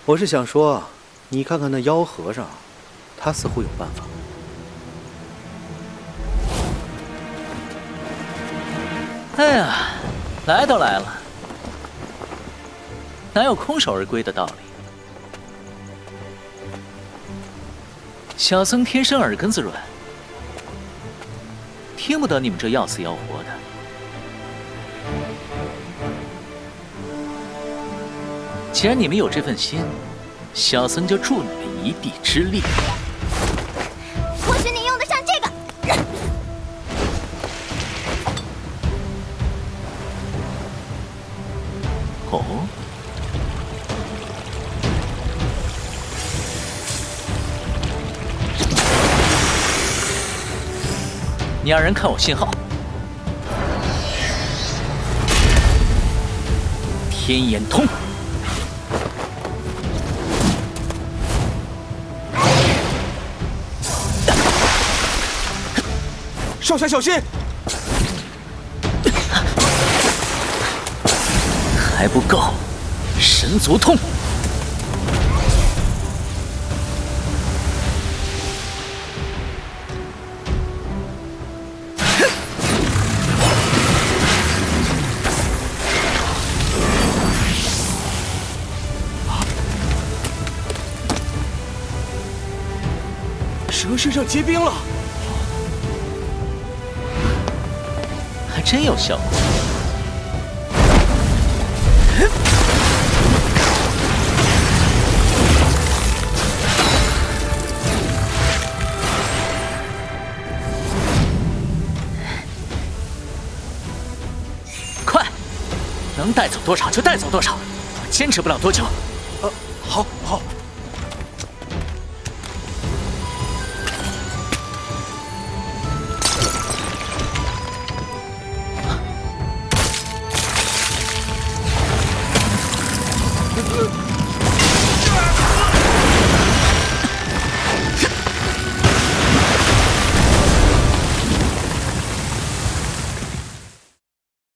我是想说，你看看那妖和尚，他似乎有办法。哎呀，来都来了，哪有空手而归的道理？小僧天生耳根子软，听不得你们这要死要活的。既然你们有这份心，小僧就助你们一臂之力。或许你用得上这个。哦，你二人看我信号。天眼通。少侠小心！还不够，神足通。蛇身上结冰了。还真有效果。快，能带走多少就带走多少，我坚持不了多久。好，好。